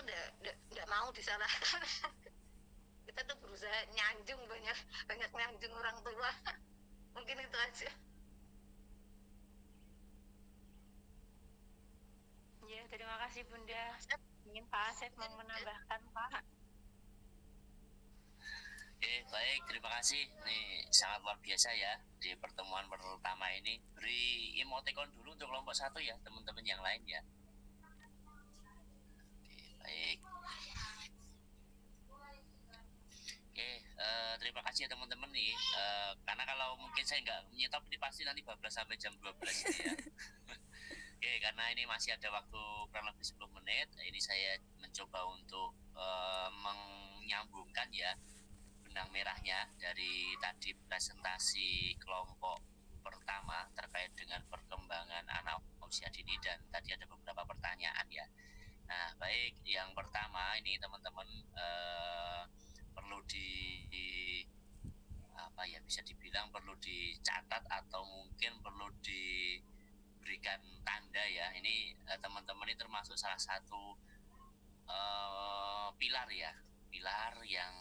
nggak mau disalahkan. Kita tuh berusaha nyanjung, banyak nyanjung orang tua. Mungkin itu aja. Ya, terima kasih Bunda. Ingin Pak Asep mau menambahkan, Pak? Oke, baik, terima kasih. Ini sangat luar biasa ya di pertemuan pertama ini. Beri emoticon dulu untuk kelompok 1 ya, teman-teman yang lain ya. Oke, baik. Oke, terima kasih ya teman-teman nih. Karena kalau mungkin saya nggak menyetop ini pasti nanti bablas sampai jam 12 ini ya. Oke, karena ini masih ada waktu kurang lebih 10 menit, ini saya mencoba untuk menyambungkan ya benang merahnya dari tadi presentasi kelompok pertama terkait dengan perkembangan anak usia dini, dan tadi ada beberapa pertanyaan ya. Nah, baik, yang pertama ini teman-teman perlu bisa dibilang perlu dicatat atau mungkin perlu diberikan tanda ya. Ini teman-teman ini termasuk salah satu pilar ya, pilar yang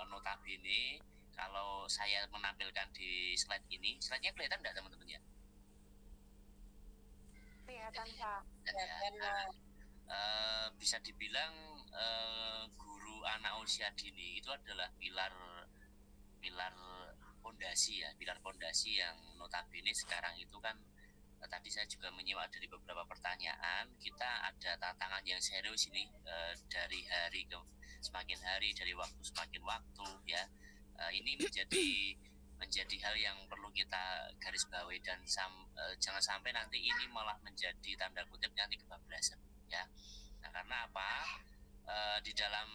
notabene kalau saya menampilkan di slide ini, slide-nya kelihatan nggak teman-teman ya? Kelihatan Pak. Bisa dibilang guru anak usia dini itu adalah pilar fondasi ya, pilar fondasi yang notabene sekarang itu kan tadi saya juga menyimak dari beberapa pertanyaan, kita ada tantangan yang serius ini dari hari ke semakin hari, dari waktu semakin waktu ya. Ini menjadi hal yang perlu kita garis bawahi dan jangan sampai nanti ini malah menjadi tanda kutip nanti kebablasan ya. Nah, karena apa? Di dalam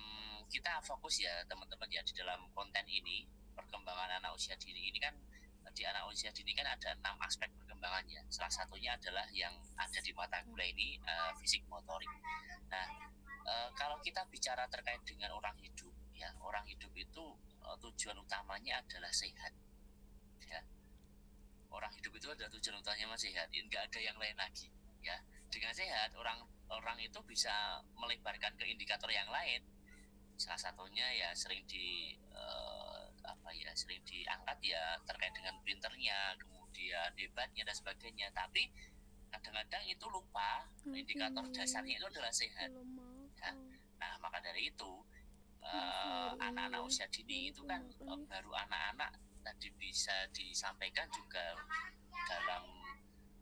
kita fokus ya teman-teman ya, di dalam konten ini perkembangan anak usia dini ini kan, di anak usia dini kan ada 6 aspek perkembangannya. Salah satunya adalah yang ada di mata kuliah ini fisik motorik. Nah, kalau kita bicara terkait dengan orang hidup ya, orang hidup itu tujuan utamanya adalah sehat ya. Orang hidup itu adalah tujuan utamanya sehat, nggak ada yang lain lagi ya. Dengan sehat orang itu bisa melebarkan ke indikator yang lain. Salah satunya ya sering sering diangkat ya terkait dengan pinternya, kemudian hebatnya dan sebagainya. Tapi kadang-kadang itu lupa indikator dasarnya itu adalah sehat ya. Nah, maka dari itu anak-anak usia dini itu kan baru anak-anak, tadi bisa disampaikan juga dalam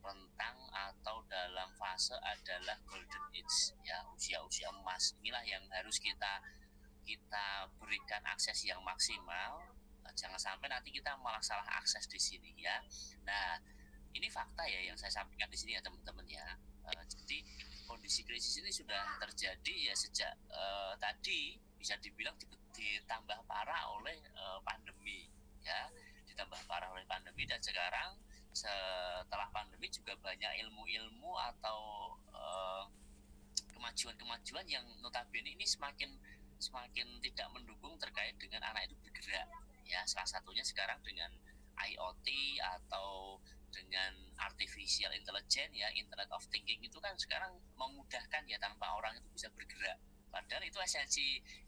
rentang atau dalam fase adalah golden age ya, usia-usia emas. Inilah yang harus kita berikan akses yang maksimal. Jangan sampai nanti kita malah salah akses di sini ya. Nah, ini fakta ya yang saya sampaikan di sini ya teman-teman ya. Jadi kondisi krisis ini sudah terjadi ya sejak tadi bisa dibilang ditambah parah oleh pandemi ya, ditambah parah oleh pandemi. Dan sekarang setelah pandemi juga banyak ilmu-ilmu atau kemajuan-kemajuan yang notabene ini semakin tidak mendukung terkait dengan anak itu bergerak ya. Salah satunya sekarang dengan IoT atau dengan artificial intelligence ya, Internet of Thinking itu kan sekarang memudahkan ya, tanpa orang itu bisa bergerak. Padahal itu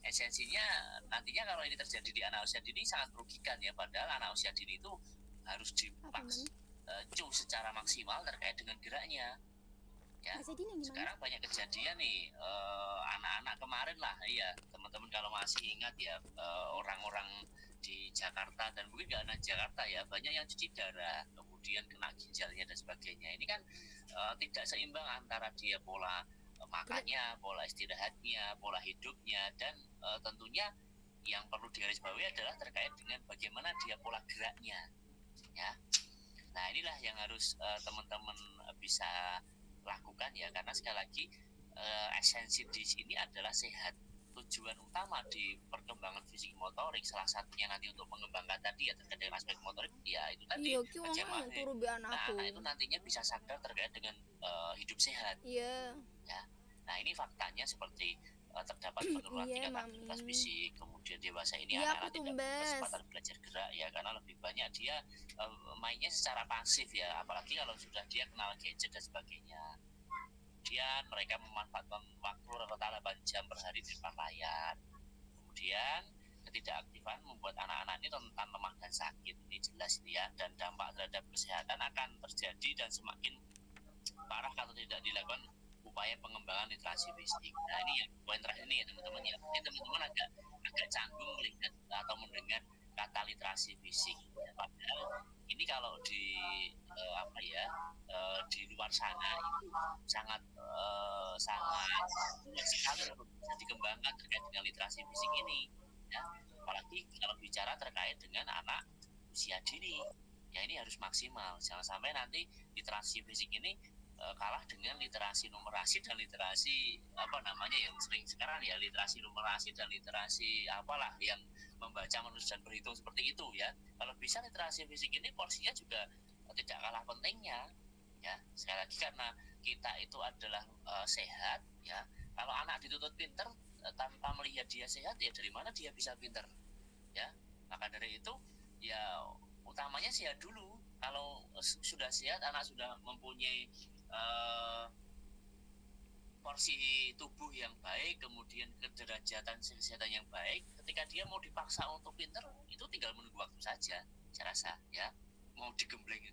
esensinya nantinya kalau ini terjadi di anak usia dini sangat merugikan ya. Padahal anak usia dini itu harus dipacu secara maksimal terkait dengan geraknya ya. Sekarang banyak kejadian nih anak-anak kemarin lah ya teman-teman, kalau masih ingat ya, orang-orang di Jakarta dan mungkin nggak hanya Jakarta ya, banyak yang cuci darah kemudian kena ginjalnya dan sebagainya. Ini kan tidak seimbang antara dia pola makannya, pola istirahatnya, pola hidupnya, dan tentunya yang perlu digarisbawahi adalah terkait dengan bagaimana dia pola geraknya ya. Nah, inilah yang harus teman-teman bisa lakukan ya, karena sekali lagi esensi di sini adalah sehat. Tujuan utama di perkembangan fisik motorik salah satunya nanti untuk mengembangkan tadi ya terkait dengan aspek motorik ya, itu tadi bagaimana anak itu nantinya bisa sadar terkait dengan hidup sehat ya. Nah, ini faktanya seperti terdapat penurunan tingkat aktivitas fisik, kemudian dewasa ini anak-anak tidak berkesempatan belajar gerak ya, karena lebih banyak dia mainnya secara pasif ya, apalagi kalau sudah dia kenal gadget dan sebagainya. Kemudian mereka memanfaatkan waktu rata-rata 8 jam per hari di depan layar. Kemudian ketidakaktifan membuat anak-anak ini rentan lemah dan sakit, ini jelas ya, dan dampak terhadap kesehatan akan terjadi dan semakin parah kalau tidak dilakukan upaya pengembangan literasi fisik. Nah, ini yang poin terakhir ini ya teman-teman ya. Ini teman-teman agak canggung melihat atau mendengar kata literasi fisik. Padahal ini kalau di di luar sana itu sangat sekali bisa dikembangkan terkait dengan literasi fisik ini ya. Apalagi kalau bicara terkait dengan anak usia dini ya, ini harus maksimal. Jangan sampai nanti literasi fisik ini kalah dengan literasi numerasi dan literasi yang sering sekarang ya, literasi numerasi dan literasi apalah yang membaca, menulis dan berhitung seperti itu ya. Kalau bisa literasi fisik ini porsinya juga tidak kalah pentingnya ya. Sekali lagi karena kita itu adalah sehat ya. Kalau anak dituntut pinter tanpa melihat dia sehat ya, dari mana dia bisa pinter ya. Maka dari itu ya utamanya sehat dulu. Kalau sudah sehat, anak sudah mempunyai porsi tubuh yang baik, kemudian kederajatan kesehatan yang baik, ketika dia mau dipaksa untuk pinter, itu tinggal menunggu waktu saja, saya rasa ya. Mau digembleng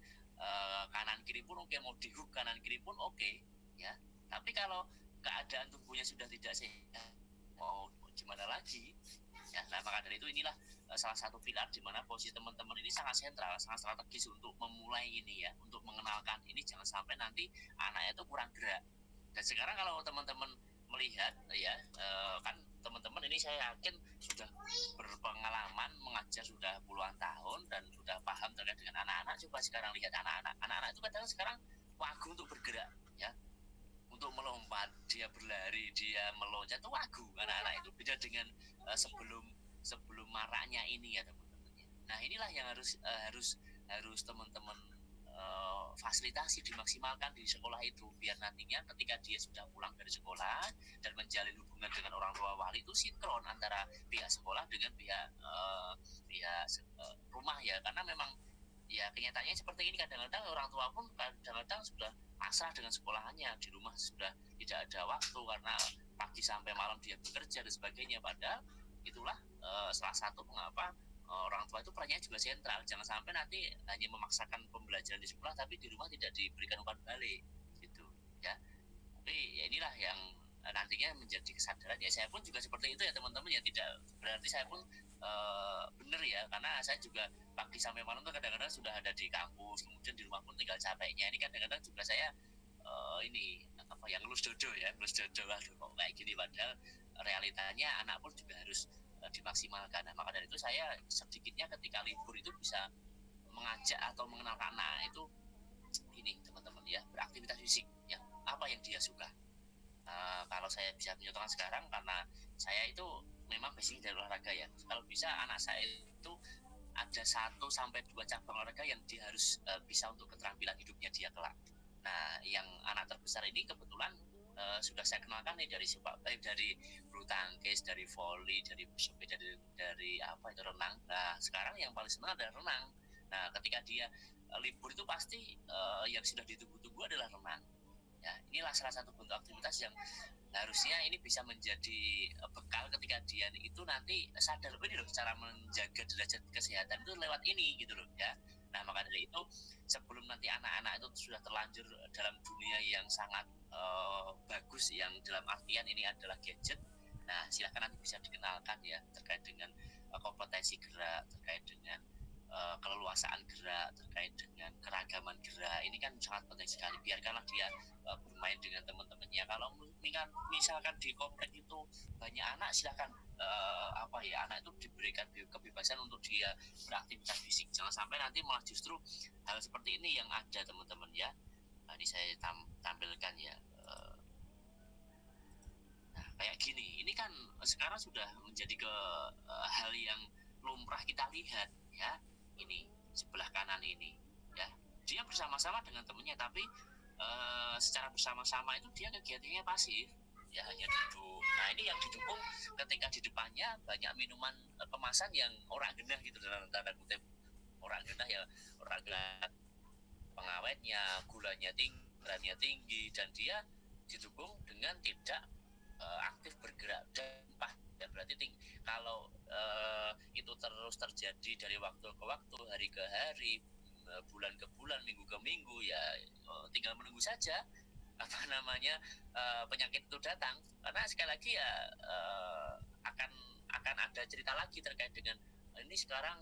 kanan kiri pun oke, mau dihook kanan kiri pun oke, ya. Tapi kalau keadaan tubuhnya sudah tidak sehat, mau gimana lagi? Ya, nah maka dari itu inilah salah satu pilar di mana posisi teman-teman ini sangat sentral, sangat strategis untuk memulai ini ya, untuk mengenalkan ini, jangan sampai nanti anaknya itu kurang gerak. Dan sekarang kalau teman-teman melihat ya, kan teman-teman ini saya yakin sudah berpengalaman mengajar sudah puluhan tahun dan sudah paham terkait dengan anak-anak. Coba sekarang lihat anak-anak itu kadang sekarang wagu untuk bergerak ya, untuk melompat, dia berlari, dia meloncat, itu wagu anak-anak itu. Beda dengan sebelum maraknya ini ya teman-teman. Nah inilah yang harus teman-teman fasilitasi, dimaksimalkan di sekolah itu, biar nantinya ketika dia sudah pulang dari sekolah dan menjalin hubungan dengan orang tua wali itu sinkron antara pihak sekolah dengan pihak rumah ya. Karena memang ya kenyataannya seperti ini, kadang-kadang orang tua pun kadang-kadang sudah pasrah dengan sekolahannya, di rumah sudah tidak ada waktu karena pagi sampai malam dia bekerja dan sebagainya. Padahal itulah salah satu mengapa orang tua itu perannya juga sentral. Jangan sampai nanti hanya memaksakan pembelajaran di sekolah tapi di rumah tidak diberikan umpan balik gitu ya. Tapi ya inilah yang nantinya menjadi kesadaran ya. Saya pun juga seperti itu ya teman-teman ya, tidak berarti saya pun benar ya, karena saya juga pagi sampai malam tuh kadang-kadang sudah ada di kampus, kemudian di rumah pun tinggal capeknya. Ini kadang-kadang juga saya ini apa yang ngelus dodo lah kok kayak gini, padahal realitanya anak pun juga harus dimaksimalkan. Nah, maka dari itu saya sedikitnya ketika libur itu bisa mengajak atau mengenalkan anak itu ini teman-teman ya, beraktivitas fisik ya, apa yang dia suka. Kalau saya bisa menyatakan sekarang, karena saya itu memang basic dari olahraga ya, kalau bisa anak saya itu ada 1 sampai 2 cabang olahraga yang dia harus bisa untuk keterampilan hidupnya dia kelak. Nah yang anak terbesar ini kebetulan sudah saya kenalkan nih dari bulu tangkis, dari volley, dari sepeda, dari apa itu renang. Nah sekarang yang paling senang adalah renang. Nah ketika dia libur itu pasti yang sudah ditunggu-tunggu adalah renang. Ya, inilah salah satu bentuk aktivitas yang harusnya ini bisa menjadi bekal ketika dia itu nanti sadar ini loh, cara menjaga derajat kesehatan itu lewat ini gitu loh ya. Nah maka dari itu sebelum nanti anak-anak itu sudah terlanjur dalam dunia yang sangat bagus, yang dalam artian ini adalah gadget, nah silahkan nanti bisa dikenalkan ya terkait dengan kompetensi gerak, terkait dengan keleluasaan gerak, terkait dengan keragaman gerak. Ini kan sangat penting sekali. Biarkanlah dia bermain dengan teman-temannya. Kalau misalkan di komplek itu banyak anak, silahkan anak itu diberikan kebebasan untuk dia beraktivitas fisik. Jangan sampai nanti malah justru hal seperti ini yang ada teman-teman ya. Nah, ini saya tampilkan ya. Nah kayak gini, ini kan sekarang sudah menjadi hal yang lumrah kita lihat ya. Ini sebelah kanan ini ya, dia bersama-sama dengan temennya, tapi secara bersama-sama itu dia kegiatannya pasif ya, hanya duduk. Nah ini yang didukung ketika di depannya banyak minuman kemasan yang orang genah gitu, dalam tanda kutip orang genah ya, orang genah pengawetnya, gulanya tinggi, dan dia didukung dengan tidak aktif bergerak dan ya berarti kalau itu terus terjadi dari waktu ke waktu, hari ke hari, bulan ke bulan, minggu ke minggu ya, tinggal menunggu saja penyakit itu datang. Karena sekali lagi ya akan ada cerita lagi terkait dengan ini sekarang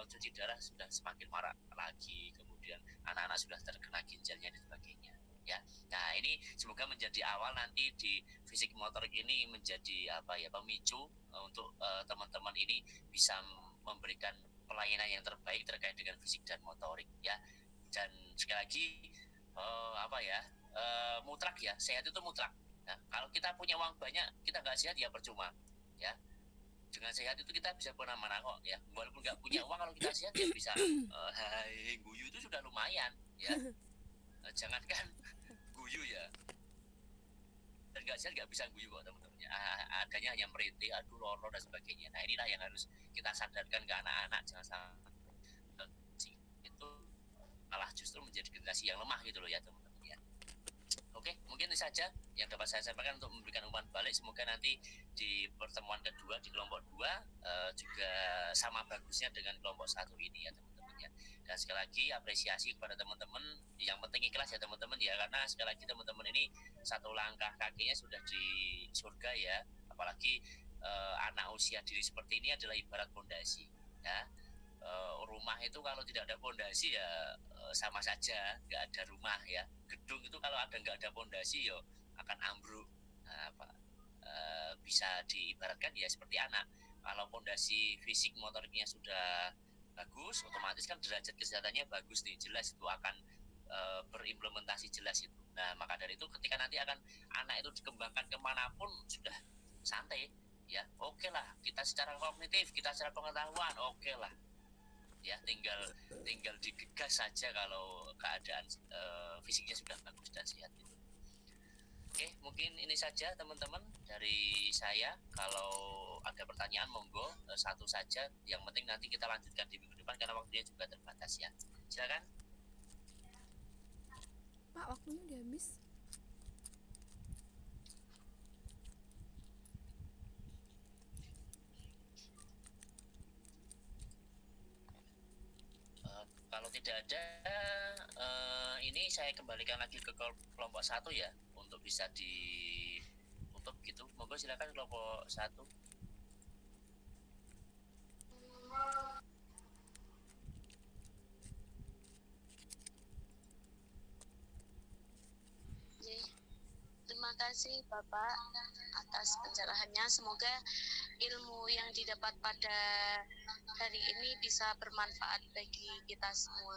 cuci darah sudah semakin marak lagi, kemudian anak-anak sudah terkena ginjalnya dan sebagainya ya. Nah ini semoga menjadi awal nanti di fisik motorik ini menjadi pemicu untuk teman-teman ini bisa memberikan pelayanan yang terbaik terkait dengan fisik dan motorik ya. Dan sekali lagi mutlak ya, sehat itu mutlak. Nah, kalau kita punya uang banyak kita nggak sehat ya percuma ya. Dengan sehat itu kita bisa kemana-mana kok ya. Walaupun nggak punya uang, kalau kita sehat ya bisa guyu itu sudah lumayan ya. Jangankan guyu ya, dan nggak sehat nggak bisa guyu kok teman-teman. Adanya hanya merintih, aduh loro dan sebagainya. Nah inilah yang harus kita sadarkan ke anak-anak, jangan sampai itu malah justru menjadi generasi yang lemah gitu loh ya teman-teman ya. Oke, mungkin ini saja yang dapat saya sampaikan untuk memberikan umpan balik. Semoga nanti di pertemuan kedua di kelompok 2 juga sama bagusnya dengan kelompok 1 ini ya teman-teman ya. Dan sekali lagi apresiasi kepada teman-teman. Yang penting ikhlas ya teman-teman ya, karena sekali lagi teman-teman ini satu langkah kakinya sudah di surga ya. Apalagi anak usia dini seperti ini adalah ibarat fondasi ya. Rumah itu kalau tidak ada fondasi ya sama saja nggak ada rumah ya. Gedung itu kalau nggak ada fondasi ya akan ambruk. Bisa diibaratkan ya seperti anak, kalau fondasi fisik motoriknya sudah bagus, otomatis kan derajat kesehatannya bagus nih, jelas itu akan berimplementasi jelas itu. Nah maka dari itu ketika nanti akan anak itu dikembangkan kemanapun sudah santai ya, oke lah, kita secara kognitif, kita secara pengetahuan oke lah ya, tinggal digegas saja kalau keadaan fisiknya sudah bagus dan sehat gitu. Oke, mungkin ini saja teman-teman dari saya. Kalau ada pertanyaan monggo satu saja, yang penting nanti kita lanjutkan di minggu depan karena waktunya juga terbatas ya. Silakan Pak, waktunya udah habis. Kalau tidak ada, ini saya kembalikan lagi ke kelompok 1 ya, untuk bisa ditutup gitu. Monggo silakan kelompok 1. Terima kasih Bapak atas pencerahannya. Semoga ilmu yang didapat pada hari ini bisa bermanfaat bagi kita semua.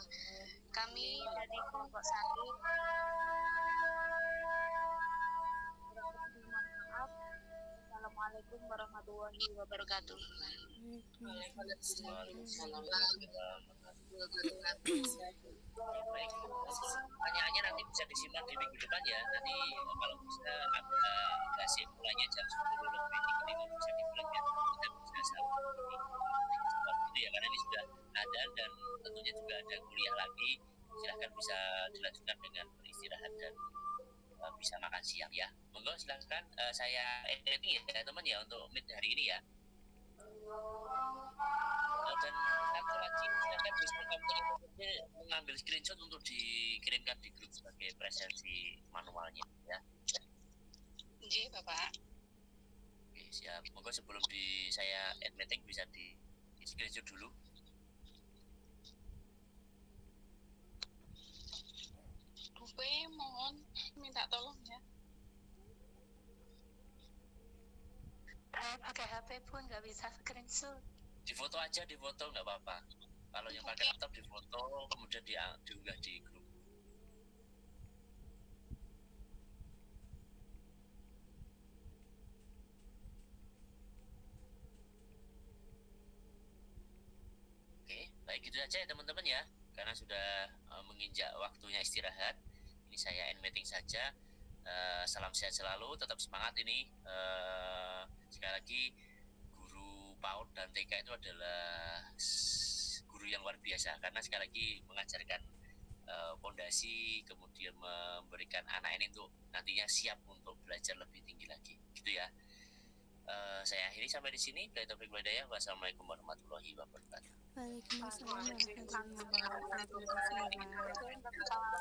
Kami dari kelompok 1 Assalamualaikum warahmatullahi wabarakatuh. Baik, pertanyaannya nanti bisa disimak di minggu depan ya. Nanti kalau bisa ada kasih mulainya jam 10 lebih 35 bisa dimulai ya. Kita bisa sama gitu ya, karena ini sudah ada dan tentunya juga ada kuliah lagi. Silahkan bisa dilanjutkan dengan beristirahat dan bisa makan siang ya. Monggo silahkan, saya editing ya teman ya untuk meet hari ini ya. Dan satu lagi, silakan bisa mengambil screenshot untuk dikirimkan di grup sebagai presensi manualnya ya. Iya Bapak. Oke, siap. Monggo sebelum saya end meeting bisa di screenshot dulu. Gue mohon minta tolong ya. Pakai HP pun nggak bisa screenshot. Di foto aja, di foto nggak apa-apa. Kalau yang pakai laptop di foto kemudian diunggah di grup. Oke, baik gitu aja ya teman-teman ya. Karena sudah menginjak waktunya istirahat. Ini saya end meeting saja. Salam sehat selalu, tetap semangat ini. Sekali lagi guru PAUD dan TK itu adalah guru yang luar biasa karena sekali lagi mengajarkan fondasi, kemudian memberikan anak ini untuk nantinya siap untuk belajar lebih tinggi lagi, gitu ya. Saya akhiri sampai di sini. Wassalamualaikum warahmatullahi wabarakatuh. Waalaikumsalam warahmatullahi wabarakatuh.